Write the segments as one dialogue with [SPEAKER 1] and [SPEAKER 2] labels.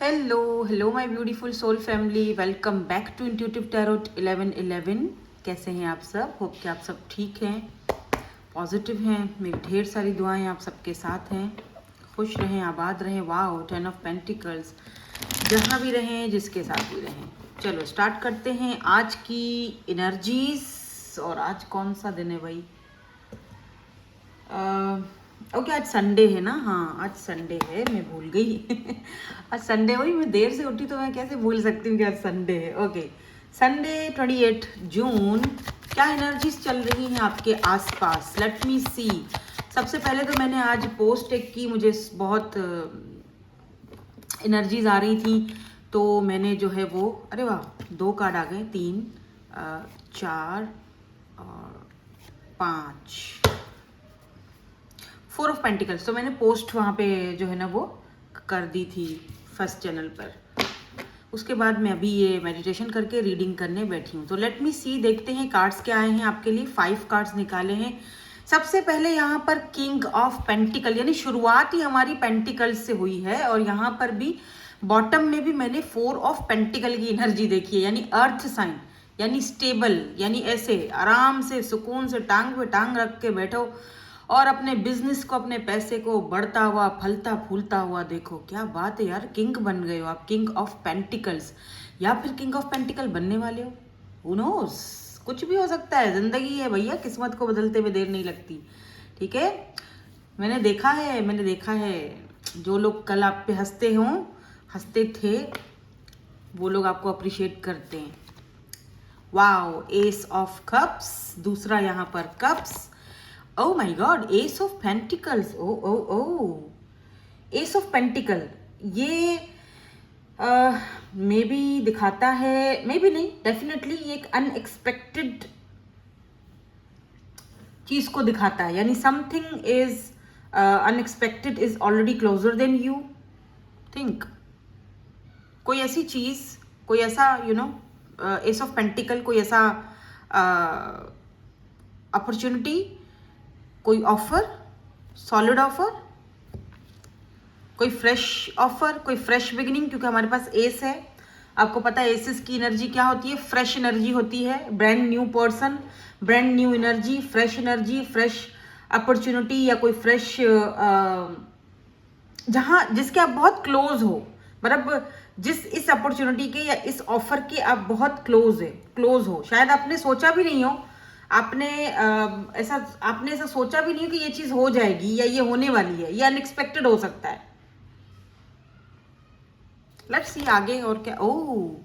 [SPEAKER 1] Hello my beautiful soul family, welcome back to intuitive tarot 1111। कैसे हैं आप सब? होप कि आप सब ठीक हैं, पॉजिटिव हैं। मेरी ढेर सारी दुआएं आप सबके साथ हैं। खुश रहें, आबाद रहें। Wow, 10 of pentacles. जहाँ भी रहें, जिसके साथ भी रहें। चलो स्टार्ट करते हैं आज की एनर्जीज। और आज कौन सा दिन है भाई? ओके, आज संडे है ना? हाँ, आज संडे है, मैं भूल गई। आज संडे हुई, मैं देर से उठी तो मैं कैसे भूल सकती हूँ कि आज संडे है। ओके, संडे 28 जून। क्या एनर्जीज चल रही हैं आपके आसपास? लेट मी सी। सबसे पहले तो मैंने आज पोस्ट एक की, मुझे बहुत एनर्जीज आ रही थी, तो मैंने जो है वो, अरे वाह, 2 कार्ड आ गए, 3 4 और 5, 4 ऑफ पेंटिकल्स। तो मैंने पोस्ट वहाँ पे जो है ना वो कर दी थी फर्स्ट चैनल पर। उसके बाद मैं अभी ये मेडिटेशन करके रीडिंग करने बैठी हूँ। तो लेट मी सी, देखते हैं कार्ड्स क्या आए हैं आपके लिए। 5 कार्ड्स निकाले हैं। सबसे पहले यहाँ पर किंग ऑफ पेंटिकल, यानी शुरुआत ही हमारी पेंटिकल्स से हुई है। और यहाँ पर भी बॉटम में भी मैंने 4 ऑफ पेंटिकल की एनर्जी देखी है, यानी अर्थ साइन, यानी स्टेबल, यानी ऐसे आराम से सुकून से टांग पे टांग रख के बैठो और अपने बिजनेस को, अपने पैसे को बढ़ता हुआ, फलता फूलता हुआ देखो। क्या बात है यार, किंग बन गए हो आप, किंग ऑफ पेंटिकल्स, या फिर किंग ऑफ पेंटिकल बनने वाले हो। हु नोस, कुछ भी हो सकता है, जिंदगी है भैया, किस्मत को बदलते हुए देर नहीं लगती। ठीक है, मैंने देखा है जो लोग कल आप पे हंसते थे, वो लोग आपको अप्रिशिएट करते हैं। वाओ, एस ऑफ कप्स, दूसरा यहाँ पर cups. Oh my God, ace of pentacles. Oh ace of pentacle, ये मे बी दिखाता है, मे बी नहीं, डेफिनेटली ये एक अनएक्सपेक्टेड चीज को दिखाता है, यानी something is unexpected is already closure then you think. कोई ऐसी चीज, कोई ऐसा एस ऑफ पेंटिकल, कोई ऐसा अपॉर्चुनिटी, कोई ऑफर, सॉलिड ऑफर, कोई फ्रेश ऑफर, कोई फ्रेश बिगिनिंग, क्योंकि हमारे पास एस है। आपको पता है एसेस की एनर्जी क्या होती है? फ्रेश एनर्जी होती है, brand new person, brand new energy, fresh opportunity, या कोई फ्रेश जहां जिसके आप बहुत क्लोज हो, मतलब इस अपॉर्चुनिटी के या इस ऑफर के आप बहुत क्लोज हो। शायद आपने सोचा भी नहीं हो, आपने ऐसा सोचा भी नहीं हो कि ये चीज हो जाएगी या ये होने वाली है, ये अनएक्सपेक्टेड हो सकता है। लेट्स सी आगे और क्या। Oh,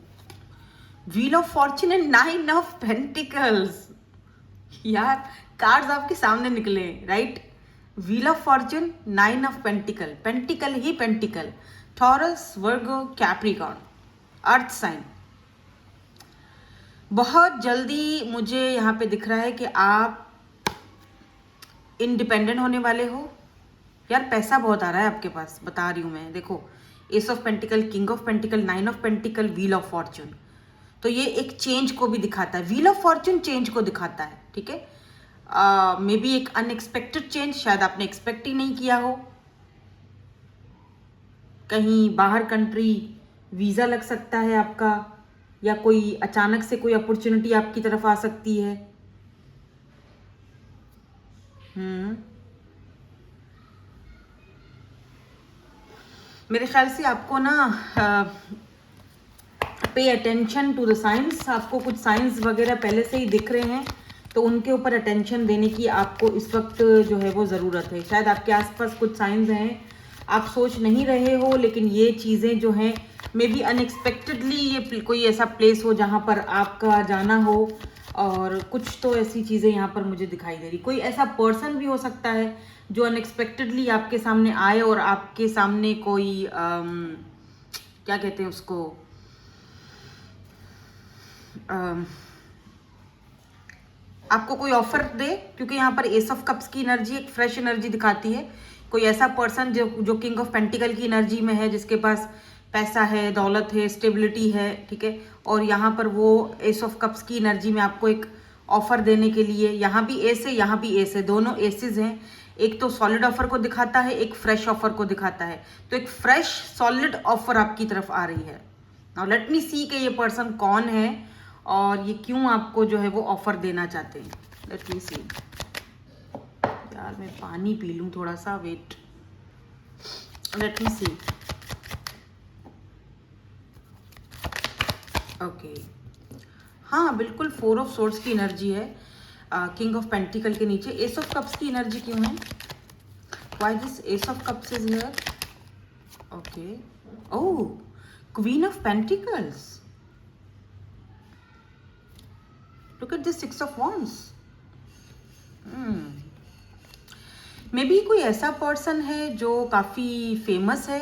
[SPEAKER 1] wheel of fortune and 9 of pentacles. यार, कार्ड्स आपके सामने निकले, right? Wheel of fortune, 9 of pentacle, pentacle ही pentacle, Taurus, Virgo, Capricorn, earth sign. बहुत जल्दी मुझे यहाँ पे दिख रहा है कि आप इंडिपेंडेंट होने वाले हो। यार, पैसा बहुत आ रहा है आपके पास, बता रही हूँ मैं। देखो, S of pentacle, king of pentacle, 9 of pentacle, wheel of Fortune. तो ये एक चेंज को भी दिखाता है। व्हील ऑफ फॉर्च्यून चेंज को दिखाता है, ठीक है? मे बी एक अनएक्सपेक्टेड चेंज, शायद आपने एक्सपेक्ट ही नहीं किया हो। कहीं बाहर कंट्री वीज़ा लग सकता है आपका, या कोई अचानक से कोई अपॉर्चुनिटी आपकी तरफ आ सकती है। मेरे ख्याल से आपको ना pay attention to the science, आपको कुछ साइंस वगैरह पहले से ही दिख रहे हैं, तो उनके ऊपर अटेंशन देने की आपको इस वक्त जो है वो ज़रूरत है। शायद आपके आसपास कुछ साइंस हैं, आप सोच नहीं रहे हो, लेकिन ये चीज़ें जो हैं मे बी अनएक्सपेक्टेडली, ये कोई ऐसा प्लेस हो जहाँ पर आपका जाना हो, और कुछ तो ऐसी चीज़ें यहाँ पर मुझे दिखाई दे रही। कोई ऐसा पर्सन भी हो सकता है जो अनएक्सपेक्टेडली आपके सामने आए, और आपके सामने कोई क्या कहते हैं उसको, आपको कोई ऑफर दे, क्योंकि यहाँ पर एस ऑफ कप्स की एनर्जी एक फ्रेश एनर्जी दिखाती है। कोई ऐसा पर्सन जो किंग ऑफ पेंटिकल की एनर्जी में है, जिसके पास पैसा है, दौलत है, स्टेबिलिटी है, ठीक है, और यहाँ पर वो एस ऑफ कप्स की एनर्जी में आपको एक ऑफर देने के लिए, यहाँ भी एस है, यहाँ भी एस है, दोनों एसेस हैं। एक तो सॉलिड ऑफर को दिखाता है, एक फ्रेश ऑफर को दिखाता है। तो एक फ्रेश सॉलिड ऑफर आपकी तरफ आ रही है। नाउ लेट मी सी कि ये पर्सन कौन है और ये क्यों आपको जो है वो ऑफर देना चाहते हैं। लेट मी सी। यार मैं पानी पी लूं थोड़ा सा, वेट, लेट मी सी। ओके, हाँ बिल्कुल 4 ऑफ सोर्ड्स की एनर्जी है। किंग ऑफ पेंटिकल के नीचे एस ऑफ कप्स की एनर्जी क्यों है? Why this S of cups is here? Okay, oh, queen of pentacles, look at this 6 of wands. May be कोई ऐसा पर्सन है जो काफ़ी फेमस है,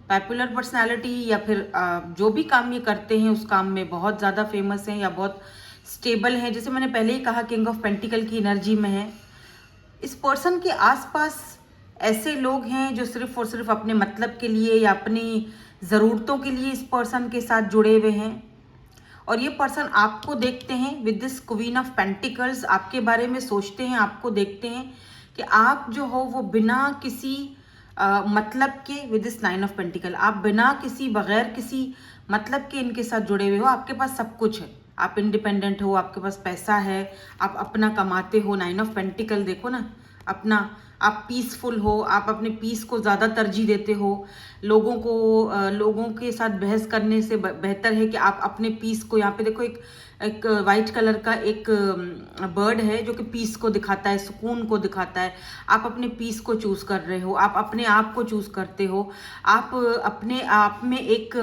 [SPEAKER 1] पॉपुलर पर्सनालिटी, या फिर जो भी काम ये करते हैं उस काम में बहुत ज़्यादा फेमस हैं या बहुत स्टेबल हैं। जैसे मैंने पहले ही कहा, किंग ऑफ पेंटिकल की एनर्जी में है। इस पर्सन के आसपास ऐसे लोग हैं जो सिर्फ और सिर्फ अपने मतलब के लिए या अपनी ज़रूरतों के लिए इस पर्सन के साथ जुड़े हुए हैं। और ये पर्सन आपको देखते हैं with this queen of pentacles, आपके बारे में सोचते हैं, आपको देखते हैं कि आप जो हो वो बिना किसी मतलब के, विद दिस 9 ऑफ पेंटिकल, आप बिना किसी, बगैर किसी मतलब के इनके साथ जुड़े हुए हो। आपके पास सब कुछ है, आप इंडिपेंडेंट हो, आपके पास पैसा है, आप अपना कमाते हो। 9 ऑफ पेंटिकल देखो ना, अपना, आप पीसफुल हो, आप अपने पीस को ज़्यादा तरजीह देते हो। लोगों के साथ बहस करने से बेहतर है कि आप अपने पीस को, यहाँ पे देखो एक वाइट कलर का एक बर्ड है जो कि पीस को दिखाता है, सुकून को दिखाता है। आप अपने पीस को चूज़ कर रहे हो, आप अपने आप को चूज़ करते हो, आप अपने आप में एक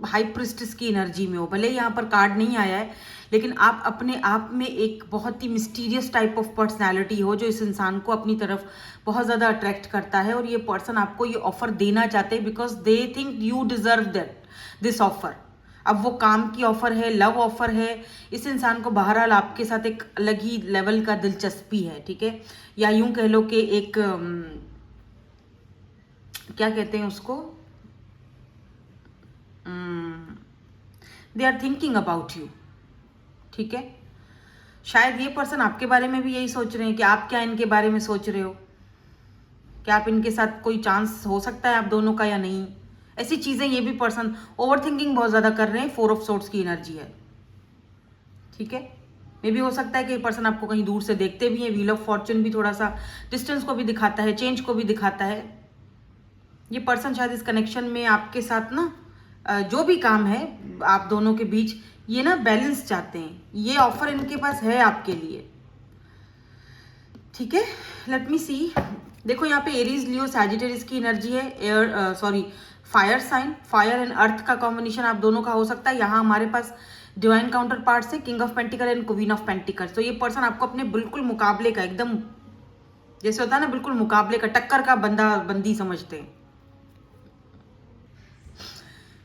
[SPEAKER 1] हाई प्रिस्टेस की एनर्जी में हो। भले यहाँ पर कार्ड नहीं आया है, लेकिन आप अपने आप में एक बहुत ही मिस्टीरियस टाइप ऑफ पर्सनैलिटी हो जो इस इंसान को अपनी तरफ बहुत ज़्यादा अट्रैक्ट करता है। और ये पर्सन आपको ये ऑफर देना चाहते हैं because they think you deserve this offer. अब वो काम की ऑफर है, लव ऑफर है, इस इंसान को बहरहाल आपके साथ एक अलग ही लेवल का दिलचस्पी है, ठीक है। या यूं कह लो कि एक क्या कहते हैं उसको, they are thinking about you, ठीक है। शायद ये पर्सन आपके बारे में भी यही सोच रहे हैं कि आप क्या इनके बारे में सोच रहे हो, क्या आप इनके साथ कोई चांस हो सकता है आप दोनों का या नहीं। ऐसी चीजें ये भी पर्सन ओवर थिंकिंग बहुत ज्यादा कर रहे हैं। 4 ऑफ सोर्ड्स की एनर्जी है, ठीक है। मे भी हो सकता है कि ये पर्सन आपको कहीं दूर से देखते भी हैं। व्हील ऑफ फॉर्चून भी थोड़ा सा डिस्टेंस को भी दिखाता है, चेंज को भी दिखाता है। ये पर्सन शायद इस कनेक्शन में आपके साथ ना जो भी काम है आप दोनों के बीच, ये ना बैलेंस चाहते हैं। ये ऑफर इनके पास है आपके लिए, ठीक है। Let me see. देखो यहाँ पे एरीज, लियो, सैजिटेरियस की एनर्जी है। Air, sorry, fire sign, fire and earth का कॉम्बिनेशन आप दोनों का हो सकता है। यहाँ हमारे पास डिवाइन काउंटर पार्ट्स है, king of pentacle and queen of pentacle. तो ये पर्सन आपको अपने बिल्कुल मुकाबले का, एकदम जैसे होता है ना, बिल्कुल मुकाबले का, टक्कर का बंदी समझते हैं।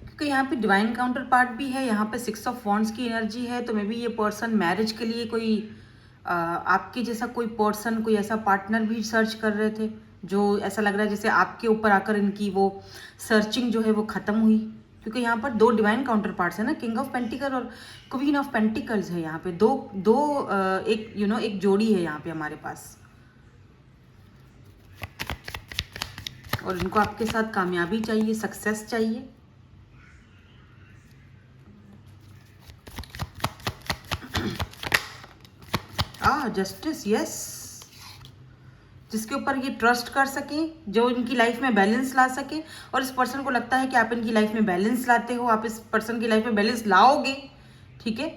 [SPEAKER 1] क्योंकि यहाँ पे डिवाइन काउंटर पार्ट भी है, यहाँ पे 6 ऑफ वॉन्ड्स की एनर्जी है। तो मे बी ये पर्सन मैरिज के लिए कोई आपके जैसा कोई पर्सन, कोई ऐसा पार्टनर भी सर्च कर रहे थे, जो ऐसा लग रहा है जैसे आपके ऊपर आकर इनकी वो सर्चिंग जो है वो खत्म हुई। क्योंकि यहाँ पर 2 डिवाइन काउंटर पार्ट्स है ना, किंग ऑफ पेंटिकल और क्वीन ऑफ पेंटिकल्स है। यहाँ पे दो एक एक जोड़ी है यहाँ पे हमारे पास। और इनको आपके साथ कामयाबी चाहिए, सक्सेस चाहिए। Justice, yes. जिसके ऊपर ये ट्रस्ट कर सके, जो इनकी लाइफ में बैलेंस ला सके। और इस पर्सन को लगता है कि आप इनकी लाइफ में बैलेंस लाते हो, आप इस पर्सन की लाइफ में बैलेंस लाओगे, ठीक है।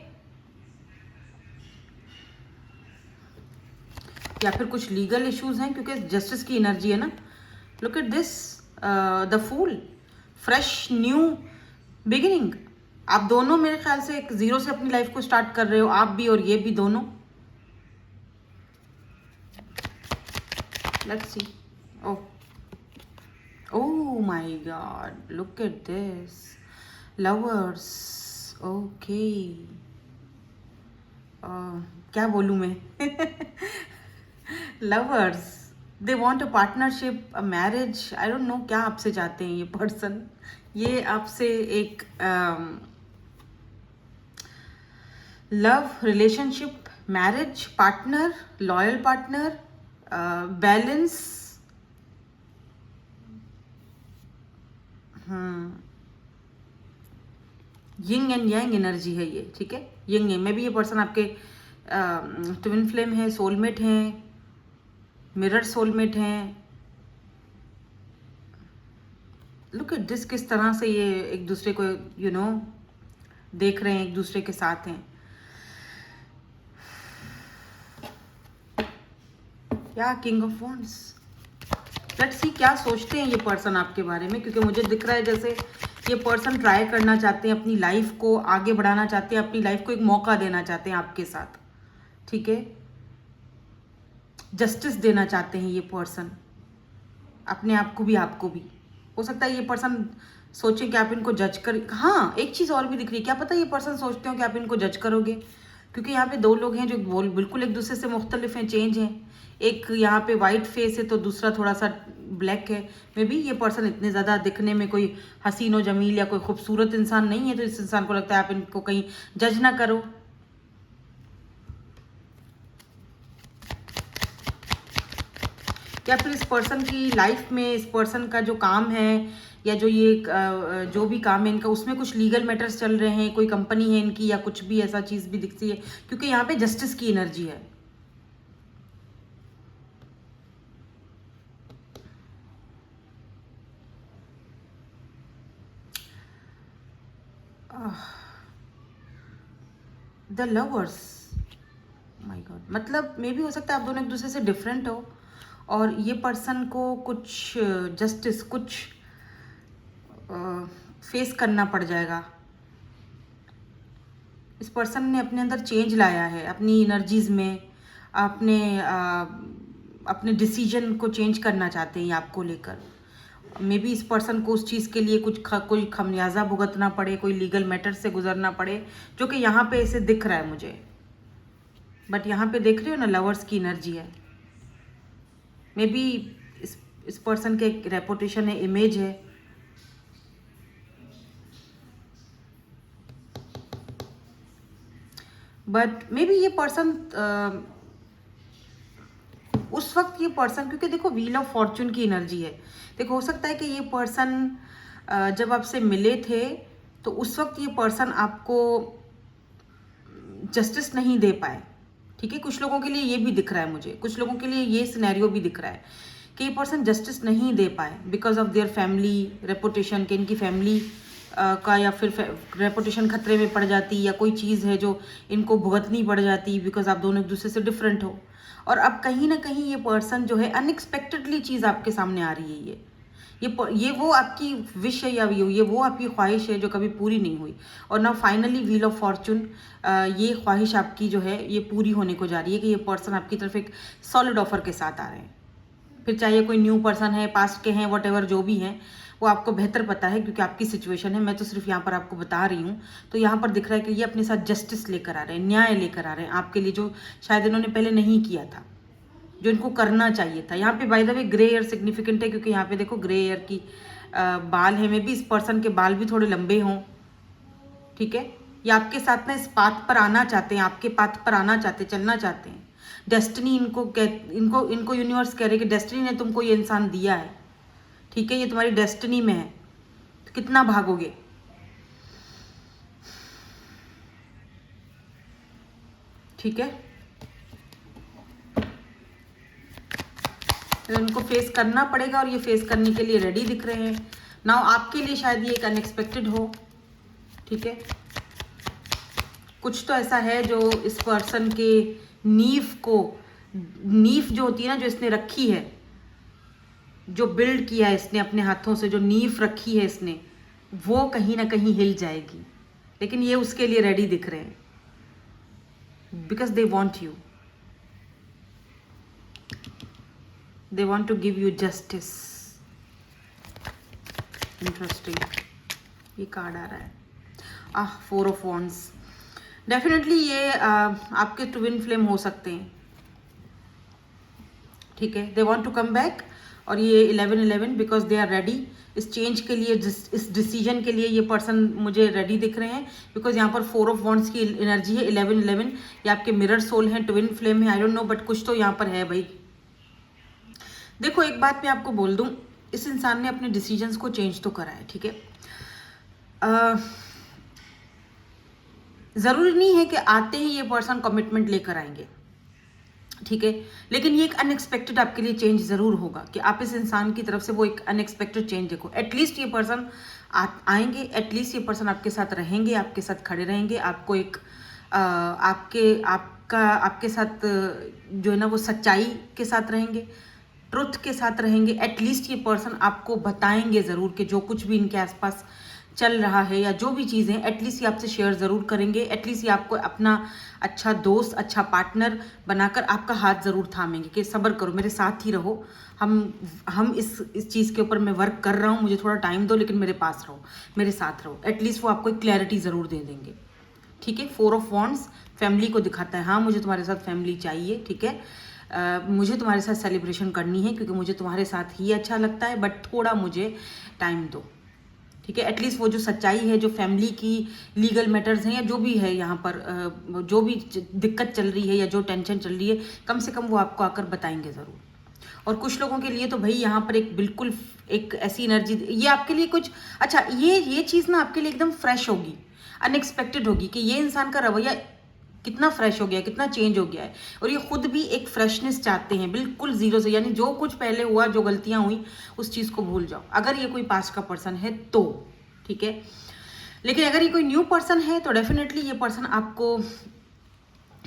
[SPEAKER 1] या फिर कुछ लीगल इश्यूज हैं, क्योंकि जस्टिस की एनर्जी है ना। Look at this, the fool, fresh new beginning. आप दोनों मेरे ख्याल से एक जीरो से अपनी लाइफ को स्टार्ट कर रहे हो, आप भी और ये भी दोनों। Let's see. Oh my God! Look at this. Lovers. Okay. क्या बोलूँ मैं? Lovers. They want a partnership, a marriage. I don't know क्या आपसे चाहते हैं ये पर्सन। ये आपसे एक love, relationship, marriage, partner, loyal partner, balance, yin and yang energy है ये, ठीक है, यिंग है। मे बी ये पर्सन आपके ट्विन फ्लेम है, सोलमेट हैं, मिरर सोलमेट हैं। लुक एट दिस, किस तरह से ये एक दूसरे को देख रहे हैं, एक दूसरे के साथ हैं। या king of wands. Let's see क्या सोचते हैं ये पर्सन आपके बारे में, क्योंकि मुझे दिख रहा है जैसे ये पर्सन ट्राई करना चाहते हैं, अपनी लाइफ को आगे बढ़ाना चाहते हैं, अपनी लाइफ को एक मौका देना चाहते हैं आपके साथ, ठीक है, जस्टिस देना चाहते हैं ये पर्सन, अपने आप को भी, आपको भी। हो सकता है ये पर्सन सोचे कि आप इनको जज कर, हाँ एक चीज़ और भी दिख रही है, क्या पता ये पर्सन सोचते हो कि आप इनको जज करोगे, क्योंकि यहाँ पे दो लोग हैं जो बिल्कुल एक दूसरे से मुख्तलिफ हैं, चेंज हैं। एक यहाँ पे वाइट फेस है तो दूसरा थोड़ा सा ब्लैक है। मे बी ये पर्सन इतने ज़्यादा दिखने में कोई हसीन व जमील या कोई खूबसूरत इंसान नहीं है, तो इस इंसान को लगता है आप इनको कहीं जज ना करो। या फिर इस पर्सन की लाइफ में, इस पर्सन का जो काम है या जो ये जो भी काम है इनका, उसमें कुछ लीगल मैटर्स चल रहे हैं, कोई कंपनी है इनकी या कुछ भी ऐसा चीज़ भी दिखती है, क्योंकि यहाँ पे जस्टिस की एनर्जी है। द लवर्स, माय गॉड, मतलब मे भी हो सकता है आप दोनों एक दूसरे से डिफरेंट हो और ये पर्सन को कुछ जस्टिस, कुछ फेस करना पड़ जाएगा। इस पर्सन ने अपने अंदर चेंज लाया है, अपनी एनर्जीज में, अपने डिसीजन को चेंज करना चाहते हैं आपको लेकर। मे बी इस पर्सन को उस चीज़ के लिए कोई खमियाजा भुगतना पड़े, कोई लीगल मैटर से गुजरना पड़े, जो कि यहाँ पे ऐसे दिख रहा है मुझे। बट यहाँ पे देख रहे हो ना, लवर्स की एनर्जी है। मे बी इस पर्सन के एक रेपुटेशन है, इमेज है। बट मे बी ये पर्सन उस वक्त, ये पर्सन, क्योंकि देखो व्हील ऑफ फॉर्चून की एनर्जी है, देखो हो सकता है कि ये पर्सन जब आपसे मिले थे तो उस वक्त ये पर्सन आपको जस्टिस नहीं दे पाए, ठीक है। कुछ लोगों के लिए ये भी दिख रहा है मुझे, कुछ लोगों के लिए ये सिनेरियो भी दिख रहा है कि ये पर्सन जस्टिस नहीं दे पाए because of their family reputation, कि इनकी फैमिली का या फिर रेपुटेशन खतरे में पड़ जाती, या कोई चीज़ है जो इनको भुगतनी पड़ जाती बिकॉज आप दोनों एक दूसरे से डिफरेंट हो। और अब कहीं ना कहीं ये पर्सन जो है अनएक्सपेक्टेडली चीज़ आपके सामने आ रही है। ये वो आपकी विश है, या ये वो आपकी ख्वाहिश है जो कभी पूरी नहीं हुई, और ना फाइनली व्हील ऑफ फॉर्चून, ये ख्वाहिश आपकी जो है ये पूरी होने को जा रही है कि ये पर्सन आपकी तरफ एक सॉलिड ऑफर के साथ आ रहे हैं। फिर चाहे कोई न्यू पर्सन है, पास्ट के हैं, वट एवर जो भी हैं, वो आपको बेहतर पता है क्योंकि आपकी सिचुएशन है। मैं तो सिर्फ यहाँ पर आपको बता रही हूँ। तो यहाँ पर दिख रहा है कि ये अपने साथ जस्टिस लेकर आ रहे हैं, न्याय लेकर आ रहे हैं आपके लिए, जो शायद इन्होंने पहले नहीं किया था, जो इनको करना चाहिए था। यहाँ पे by the way grey air significant है, क्योंकि यहाँ पे देखो ग्रे एयर की बाल है। मे बी इस पर्सन के बाल भी थोड़े लंबे हों, ठीक है। ये आपके साथ ना इस पाथ पर आना चाहते हैं, आपके पाथ पर आना चाहते, चलना चाहते हैं। डेस्टिनी इनको यूनिवर्स कह रहे कि डेस्टिनी ने तुमको ये इंसान दिया है, ठीक है, ये तुम्हारी डेस्टिनी में है, तो कितना भागोगे। ठीक है, तो इनको फेस करना पड़ेगा और ये फेस करने के लिए रेडी दिख रहे हैं। नाउ आपके लिए शायद ये एक अनएक्सपेक्टेड हो, ठीक है। कुछ तो ऐसा है जो इस पर्सन के नींव जो होती है ना, जो इसने रखी है, जो बिल्ड किया है इसने अपने हाथों से, जो नींव रखी है इसने, वो कहीं ना कहीं हिल जाएगी। लेकिन ये उसके लिए रेडी दिख रहे हैं because they want you, they want to give you justice. Interesting, ये कार्ड आ रहा है, 4 of Wands। डेफिनेटली ये आपके ट्विन फ्लेम हो सकते हैं, ठीक है। They want to come back, और ये 11-11 बिकॉज दे आर रेडी इस चेंज के लिए, इस डिसीजन के लिए ये पर्सन मुझे रेडी दिख रहे हैं। बिकॉज यहाँ पर 4 of Wands की एनर्जी है, 11-11, ये आपके मिरर सोल हैं, ट्विन फ्लेम है, आई डोंट नो, बट कुछ तो यहाँ पर है भाई, देखो एक बात मैं आपको बोल दूं, इस इंसान ने अपने डिसीजंस को चेंज तो करा है, ठीक है। जरूरी नहीं है कि आते ही ये पर्सन कमिटमेंट लेकर आएंगे, ठीक है, लेकिन ये एक अनएक्सपेक्टेड आपके लिए चेंज जरूर होगा कि आप इस इंसान की तरफ से वो एक अनएक्सपेक्टेड चेंज देखो। एटलीस्ट ये पर्सन आएंगे, एटलीस्ट ये पर्सन आपके साथ रहेंगे, आपके साथ खड़े रहेंगे, आपको एक आपके साथ जो है ना वो सच्चाई के साथ रहेंगे, ट्रुथ के साथ रहेंगे। एटलीस्ट ये पर्सन आपको बताएंगे ज़रूर कि जो कुछ भी इनके आसपास चल रहा है या जो भी चीज़ें, एटलीस्ट ये आपसे शेयर ज़रूर करेंगे। एटलीस्ट ये आपको अपना अच्छा दोस्त, अच्छा पार्टनर बनाकर आपका हाथ ज़रूर थामेंगे कि सब्र करो, मेरे साथ ही रहो, हम इस चीज़ के ऊपर मैं वर्क कर रहा हूँ, मुझे थोड़ा टाइम दो, लेकिन मेरे पास रहो, मेरे साथ रहो। एटलीस्ट वो आपको एक क्लैरिटी ज़रूर दे देंगे, ठीक है। 4 ऑफ वॉन्ड्स फैमिली को दिखाता है, हाँ मुझे तुम्हारे साथ फैमिली चाहिए, ठीक है। मुझे तुम्हारे साथ सेलिब्रेशन करनी है क्योंकि मुझे तुम्हारे साथ ही अच्छा लगता है, बट थोड़ा मुझे टाइम दो, ठीक है। एटलीस्ट वो जो सच्चाई है, जो फैमिली की लीगल मैटर्स हैं या जो भी है यहाँ पर जो भी दिक्कत चल रही है या जो टेंशन चल रही है, कम से कम वो आपको आकर बताएंगे ज़रूर। और कुछ लोगों के लिए तो भाई यहाँ पर एक बिल्कुल एक ऐसी एनर्जी, ये आपके लिए कुछ अच्छा, ये चीज़ ना आपके लिए एकदम फ्रेश होगी, अनएक्सपेक्टेड होगी कि ये इंसान का रवैया कितना फ्रेश हो गया है, कितना चेंज हो गया है। और ये खुद भी एक फ्रेशनेस चाहते हैं, बिल्कुल जीरो से, यानी जो कुछ पहले हुआ, जो गलतियां हुई, उस चीज़ को भूल जाओ, अगर ये कोई पास्ट का पर्सन है तो, ठीक है। लेकिन अगर ये कोई न्यू पर्सन है तो डेफिनेटली ये पर्सन आपको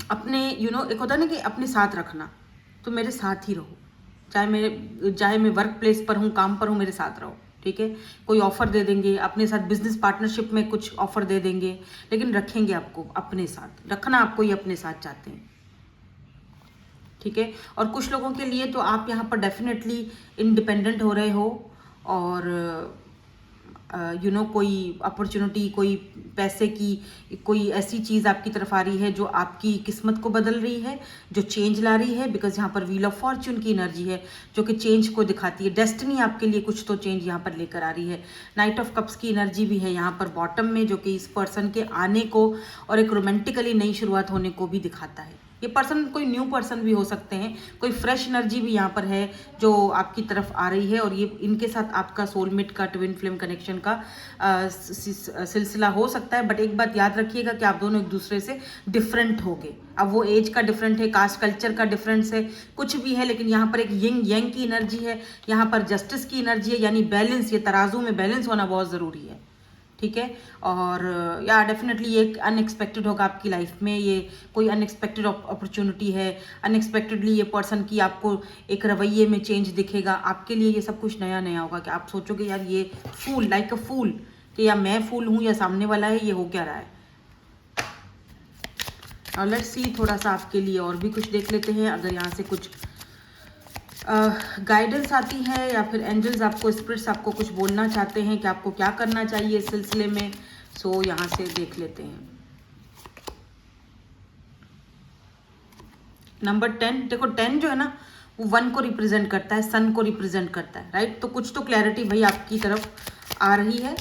[SPEAKER 1] अपने एक होता है ना कि अपने साथ रखना, तो मेरे साथ ही रहो, चाहे मैं वर्क प्लेस पर हूँ, काम पर हूँ, मेरे साथ रहो, ठीक है। कोई ऑफर दे देंगे अपने साथ, बिजनेस पार्टनरशिप में कुछ ऑफर दे देंगे, लेकिन रखेंगे आपको अपने साथ, रखना आपको ये अपने साथ चाहते हैं, ठीक है। और कुछ लोगों के लिए तो आप यहाँ पर डेफिनेटली इंडिपेंडेंट हो रहे हो और कोई अपॉर्चुनिटी, कोई पैसे की कोई ऐसी चीज़ आपकी तरफ आ रही है जो आपकी किस्मत को बदल रही है, जो चेंज ला रही है, बिकॉज यहाँ पर व्हील ऑफ फॉर्च्यून की एनर्जी है जो कि चेंज को दिखाती है। डेस्टिनी आपके लिए कुछ तो चेंज यहाँ पर लेकर आ रही है। नाइट ऑफ कप्स की एनर्जी भी है यहाँ पर बॉटम में, जो कि इस पर्सन के आने को और एक रोमांटिकली नई शुरुआत होने को भी दिखाता है। ये पर्सन कोई न्यू पर्सन भी हो सकते हैं, कोई फ्रेश एनर्जी भी यहाँ पर है जो आपकी तरफ आ रही है, और ये इनके साथ आपका सोलमेट का, ट्विन फ्लेम कनेक्शन का सिलसिला हो सकता है। बट एक बात याद रखिएगा कि आप दोनों एक दूसरे से डिफरेंट होगे। अब वो एज का डिफरेंट है, कास्ट कल्चर का डिफरेंस है, कुछ भी है, लेकिन यहाँ पर एक यंग यंग की एनर्जी है, यहाँ पर जस्टिस की एनर्जी है, यानी बैलेंस, ये तराजू में बैलेंस होना बहुत ज़रूरी है, ठीक है। और या डेफिनेटली ये एक अनएक्सपेक्टेड होगा आपकी लाइफ में, ये कोई अनएक्सपेक्टेड अपॉर्चुनिटी है, अनएक्सपेक्टेडली ये पर्सन की आपको एक रवैये में चेंज दिखेगा। आपके लिए ये सब कुछ नया नया होगा कि आप सोचोगे यार ये फूल, लाइक अ फूल, कि या मैं फूल हूँ या सामने वाला है, ये हो क्या रहा है। और लेट्स सी, थोड़ा सा आपके लिए और भी कुछ देख लेते हैं, अगर यहाँ से कुछ गाइडेंस आती है या फिर एंजल्स आपको, स्पिरिट्स आपको कुछ बोलना चाहते हैं कि आपको क्या करना चाहिए इस सिलसिले में। सो यहाँ से देख लेते हैं। नंबर 10, देखो 10 जो है ना वो 1 को रिप्रेजेंट करता है, सन को रिप्रेजेंट करता है, राइट। तो कुछ तो क्लैरिटी भाई आपकी तरफ आ रही है।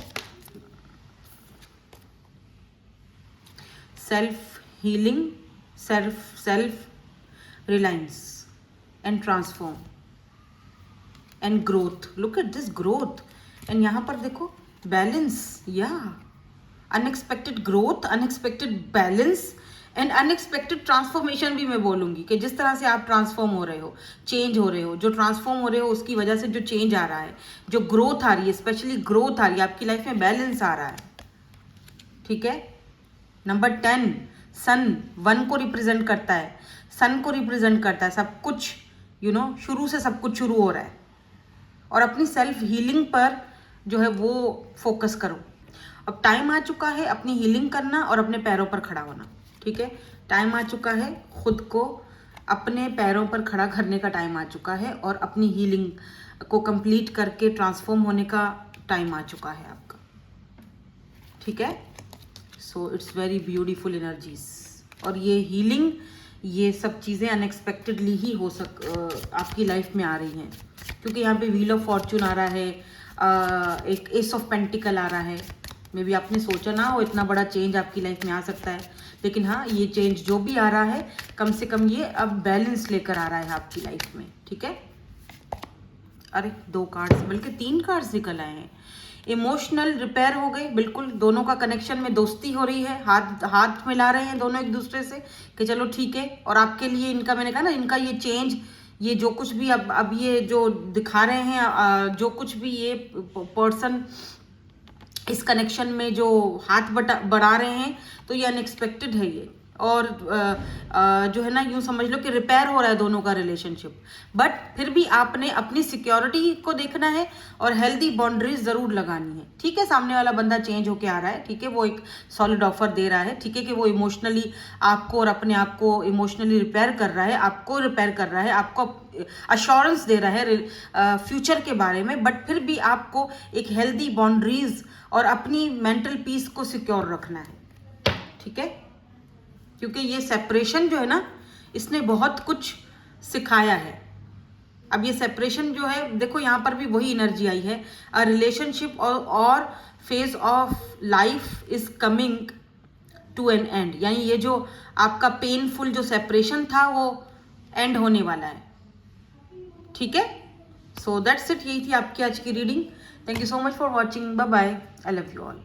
[SPEAKER 1] Self healing, self reliance and transform and growth. Look at this growth. And यहाँ पर देखो बैलेंस, या unexpected growth, unexpected balance and unexpected transformation भी मैं बोलूँगी कि जिस तरह से आप ट्रांसफॉर्म हो रहे हो, चेंज हो रहे हो, जो ट्रांसफॉर्म हो रहे हो उसकी वजह से जो चेंज आ रहा है, जो ग्रोथ आ रही है, स्पेशली ग्रोथ आ रही है आपकी लाइफ में, बैलेंस आ रहा है, ठीक है। नंबर 10, सन 1 को रिप्रेजेंट करता है, सन को रिप्रेजेंट करता है सब कुछ, शुरू से सब कुछ शुरू हो रहा है। और अपनी सेल्फ हीलिंग पर जो है वो फोकस करो। अब टाइम आ चुका है अपनी हीलिंग करना और अपने पैरों पर खड़ा होना, ठीक है। टाइम आ चुका है खुद को अपने पैरों पर खड़ा करने का, टाइम आ चुका है, और अपनी हीलिंग को कंप्लीट करके ट्रांसफॉर्म होने का टाइम आ चुका है आपका, ठीक है। So it's very beautiful energies. और ये हीलिंग, ये सब चीज़ें अनएक्सपेक्टेडली ही आपकी लाइफ में आ रही हैं, क्योंकि यहाँ पे व्हील ऑफ फॉर्च्यून आ रहा है, एक एस ऑफ पेंटिकल आ रहा है। मे बी आपने सोचा ना हो इतना बड़ा चेंज आपकी लाइफ में आ सकता है, लेकिन हाँ, ये चेंज जो भी आ रहा है, कम से कम ये अब बैलेंस लेकर आ रहा है आपकी लाइफ में, ठीक है। अरे 2 कार्ड्स बल्कि 3 कार्ड्स निकल आए हैं। इमोशनल रिपेयर हो गई, बिल्कुल दोनों का कनेक्शन में दोस्ती हो रही है, हाथ हाथ मिला रहे हैं दोनों एक दूसरे से कि चलो ठीक है। और आपके लिए इनका, मैंने कहा ना, इनका ये चेंज, ये जो कुछ भी अब ये जो दिखा रहे हैं, जो कुछ भी ये पर्सन इस कनेक्शन में जो हाथ बढ़ा रहे हैं, तो ये अनएक्सपेक्टेड है ये। और जो है ना, यूं समझ लो कि रिपेयर हो रहा है दोनों का रिलेशनशिप। बट फिर भी आपने अपनी सिक्योरिटी को देखना है और हेल्दी बाउंड्रीज जरूर लगानी है। ठीक है, सामने वाला बंदा चेंज होके आ रहा है, ठीक है, वो एक सॉलिड ऑफर दे रहा है, ठीक है, कि वो इमोशनली आपको और अपने आप को इमोशनली रिपेयर कर रहा है, आपको रिपेयर कर रहा है, आपको अश्योरेंस दे रहा है फ्यूचर के बारे में। बट फिर भी आपको एक हेल्दी बाउंड्रीज और अपनी मेंटल पीस को सिक्योर रखना है। ठीक है, क्योंकि ये सेपरेशन जो है ना, इसने बहुत कुछ सिखाया है। अब ये सेपरेशन जो है, देखो यहाँ पर भी वही एनर्जी आई है, अ रिलेशनशिप और phase of life is coming to an end. यानी ये जो आपका पेनफुल जो सेपरेशन था वो एंड होने वाला है। ठीक है, सो दैट्स इट, यही थी आपकी आज की reading. Thank you so much for watching, bye bye, I love you all.